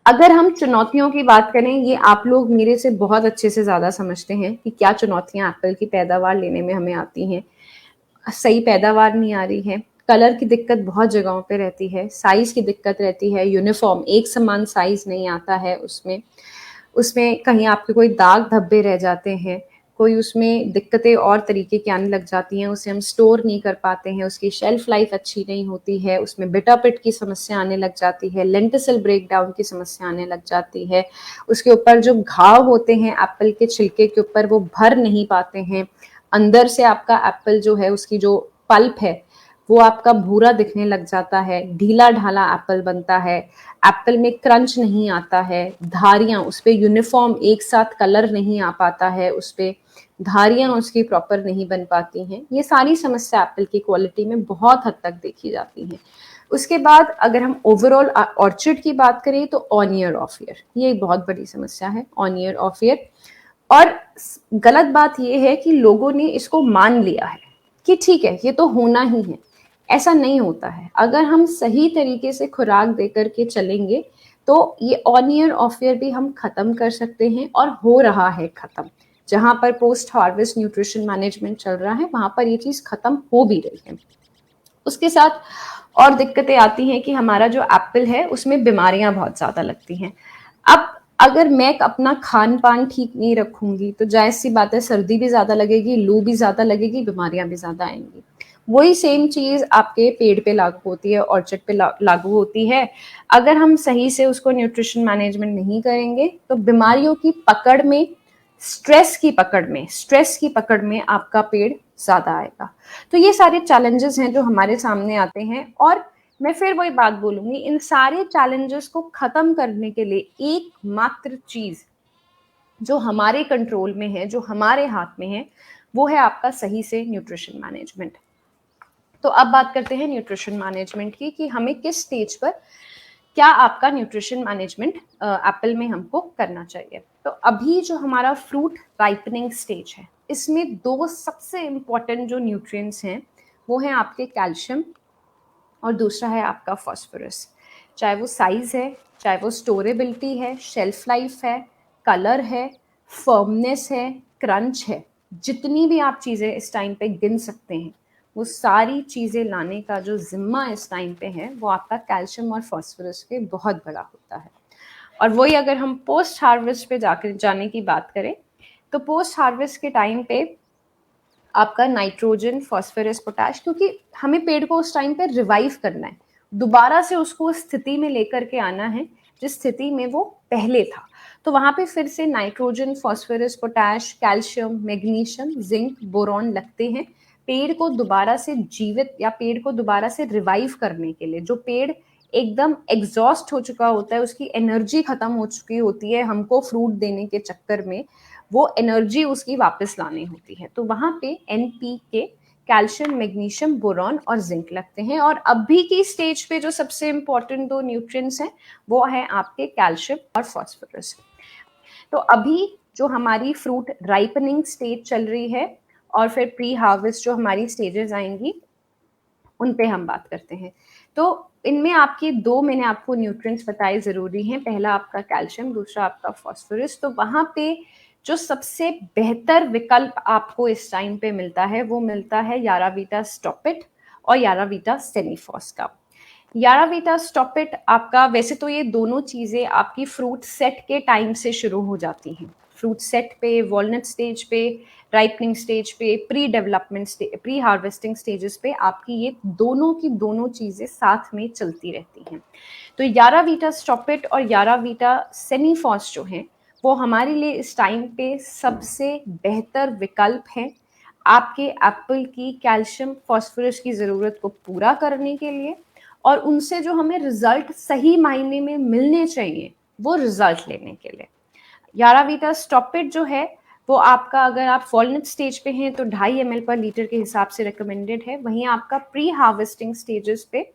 अगर हम चुनौतियों की बात करें, ये आप लोग मेरे से बहुत अच्छे से ज़्यादा समझते हैं कि क्या चुनौतियाँ एप्पल की पैदावार लेने में हमें आती हैं। सही पैदावार नहीं आ रही है, कलर की दिक्कत बहुत जगहों पे रहती है, साइज़ की दिक्कत रहती है, यूनिफ़ॉर्म एक समान साइज़ नहीं आता है उसमें। उसमें कहीं आपके कोई दाग धब्बे रह जाते हैं, कोई उसमें दिक्कतें और तरीके की आने लग जाती हैं, उसे हम स्टोर नहीं कर पाते हैं, उसकी शेल्फ लाइफ अच्छी नहीं होती है, उसमें बिटा पिट की समस्या आने लग जाती है, लेंटिसल ब्रेकडाउन की समस्या आने लग जाती है, उसके ऊपर जो घाव होते हैं एप्पल के छिलके के ऊपर वो भर नहीं पाते हैं, अंदर से आपका एप्पल जो है उसकी जो पल्प है वो आपका भूरा दिखने लग जाता है, ढीला ढाला एप्पल बनता है, एप्पल में क्रंच नहीं आता है, धारियां उस पर यूनिफॉर्म एक साथ कलर नहीं आ पाता है, उस पर धारियां उसकी प्रॉपर नहीं बन पाती हैं। ये सारी समस्या एप्पल की क्वालिटी में बहुत हद तक देखी जाती है। उसके बाद अगर हम ओवरऑल ऑर्चिड की बात करें तो ऑन ईयर ऑफ ईयर ये एक बहुत बड़ी समस्या है, ऑन ईयर ऑफ ईयर। और गलत बात यह है कि लोगों ने इसको मान लिया है कि ठीक है ये तो होना ही है। ऐसा नहीं होता है। अगर हम सही तरीके से खुराक देकर के चलेंगे तो ये ऑन ईयर ऑफ ईयर भी हम खत्म कर सकते हैं, और हो रहा है खत्म। जहां पर पोस्ट हार्वेस्ट न्यूट्रिशन मैनेजमेंट चल रहा है वहां पर ये चीज खत्म हो भी रही है। उसके साथ और दिक्कतें आती हैं कि हमारा जो एप्पल है उसमें बीमारियां बहुत ज्यादा लगती हैं। अब अगर मैं अपना खान पान ठीक नहीं रखूंगी तो जायज सी बात है सर्दी भी ज्यादा लगेगी, लू भी ज्यादा लगेगी, बीमारियां भी ज्यादा आएंगी। वही सेम चीज आपके पेड़ पे लागू होती है, ऑर्चर्ड पे लागू होती है। अगर हम सही से उसको न्यूट्रिशन मैनेजमेंट नहीं करेंगे तो बीमारियों की पकड़ में, स्ट्रेस की पकड़ में आपका पेड़ ज्यादा आएगा। तो ये सारे चैलेंजेस हैं जो हमारे सामने आते हैं, और मैं फिर वही बात बोलूंगी, इन सारे चैलेंजेस को खत्म करने के लिए एकमात्र चीज जो हमारे कंट्रोल में है, जो हमारे हाथ में है, वो है आपका सही से न्यूट्रिशन मैनेजमेंट। तो अब बात करते हैं न्यूट्रिशन मैनेजमेंट की कि हमें किस स्टेज पर क्या आपका न्यूट्रिशन मैनेजमेंट एप्पल में हमको करना चाहिए। तो अभी जो हमारा फ्रूट राइपनिंग स्टेज है इसमें दो सबसे इंपॉर्टेंट जो न्यूट्रिएंट्स हैं वो हैं आपके कैल्शियम और दूसरा है आपका फॉस्फोरस। चाहे वो साइज है, चाहे वो स्टोरेबिलिटी है, शेल्फ लाइफ है, कलर है, फर्मनेस है, क्रंच है, जितनी भी आप चीज़ें इस टाइम पे गिन सकते हैं वो सारी चीज़ें लाने का जो जिम्मा इस टाइम पे है वो आपका कैल्शियम और फॉस्फोरस के बहुत बड़ा होता है। और वही अगर हम पोस्ट हार्वेस्ट पे जाने की बात करें तो पोस्ट हार्वेस्ट के टाइम पे आपका नाइट्रोजन, फॉस्फोरस, पोटैश, क्योंकि हमें पेड़ को उस टाइम पे रिवाइव करना है, दोबारा से उसको स्थिति में लेकर के आना है जिस स्थिति में वो पहले था। तो वहां पे फिर से nitrogen, phosphorus, potash, calcium, magnesium, zinc, boron लगते हैं पेड़ को दोबारा से जीवित या पेड़ को दोबारा से रिवाइव करने के लिए। जो पेड़ एकदम एग्जॉस्ट हो चुका होता है, उसकी एनर्जी खत्म हो चुकी होती है हमको फ्रूट देने के चक्कर में, वो एनर्जी उसकी वापस लानी होती है। तो वहां पे एनपीके, कैल्शियम, मैग्नीशियम, बोरॉन और जिंक लगते हैं। और अभी की स्टेज पे जो सबसे इंपॉर्टेंट दो न्यूट्रिएंट्स हैं वो है आपके कैल्शियम और फॉस्फोरस। तो अभी जो हमारी फ्रूट राइपनिंग स्टेज चल रही है और फिर प्री हार्वेस्ट जो हमारी स्टेजेस आएंगी उन पे हम बात करते हैं। तो इनमें आपके दो मैंने आपको न्यूट्रिएंट्स बताए ज़रूरी हैं, पहला आपका कैल्शियम, दूसरा आपका फॉस्फोरस। तो वहाँ पे जो सबसे बेहतर विकल्प आपको इस टाइम पे मिलता है वो मिलता है यारावीटा स्टॉपिट और यारावीटा सेनीफॉस का। यारावीटा स्टॉपिट आपका, वैसे तो ये दोनों चीज़ें आपकी फ्रूट सेट के टाइम से शुरू हो जाती हैं, फ्रूट सेट पे, वॉलनट स्टेज पे, राइपनिंग स्टेज पे, pre development pre harvesting stages पे आपकी ये दोनों की दोनों चीज़ें साथ में चलती रहती हैं। तो यारावीटा स्टॉपिट और यारावीटा सेनीफॉस जो हैं वो हमारे लिए इस टाइम पे सबसे बेहतर विकल्प हैं आपके एप्पल की कैल्शियम फॉस्फोरस की ज़रूरत को पूरा करने के लिए, और उनसे जो हमें रिजल्ट सही मायने में मिलने चाहिए वो रिजल्ट लेने के लिए। यारावीटा स्टॉपिट जो है वो आपका, अगर आप वॉलनट स्टेज पे हैं तो 2.5 ml पर लीटर के हिसाब से रिकमेंडेड है। वहीं आपका प्री हार्वेस्टिंग स्टेजेस पे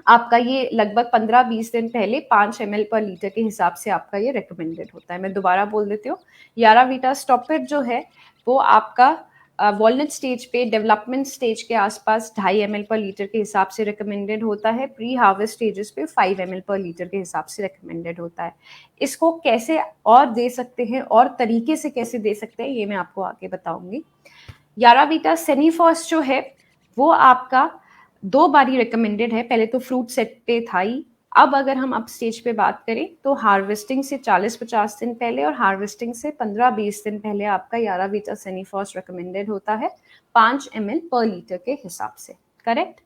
आपका ये लगभग 15-20 दिन पहले 5 ml पर लीटर के हिसाब से आपका ये रिकमेंडेड होता है। मैं दोबारा बोल देती हूँ, यारावीटा स्टॉपिट जो है वो आपका वॉलनट स्टेज पे, डेवलपमेंट स्टेज के आसपास 2.5 ml पर लीटर के हिसाब से रिकमेंडेड होता है। प्री हार्वेस्ट स्टेजेस पे 5 ml पर लीटर के हिसाब से रिकमेंडेड होता है। इसको कैसे और दे सकते हैं और तरीके से कैसे दे सकते हैं ये मैं आपको आगे बताऊंगी। यारावीटा सेनीफॉस जो है वो आपका 2 बार ही रिकमेंडेड है। पहले तो फ्रूट सेट पे था ही, अब अगर हम अप स्टेज पे बात करें तो हार्वेस्टिंग से 40-50 दिन पहले और हार्वेस्टिंग से 15-20 दिन पहले आपका यारावीटा सेनीफॉस रिकमेंडेड होता है 5 ml पर लीटर के हिसाब से। करेक्ट?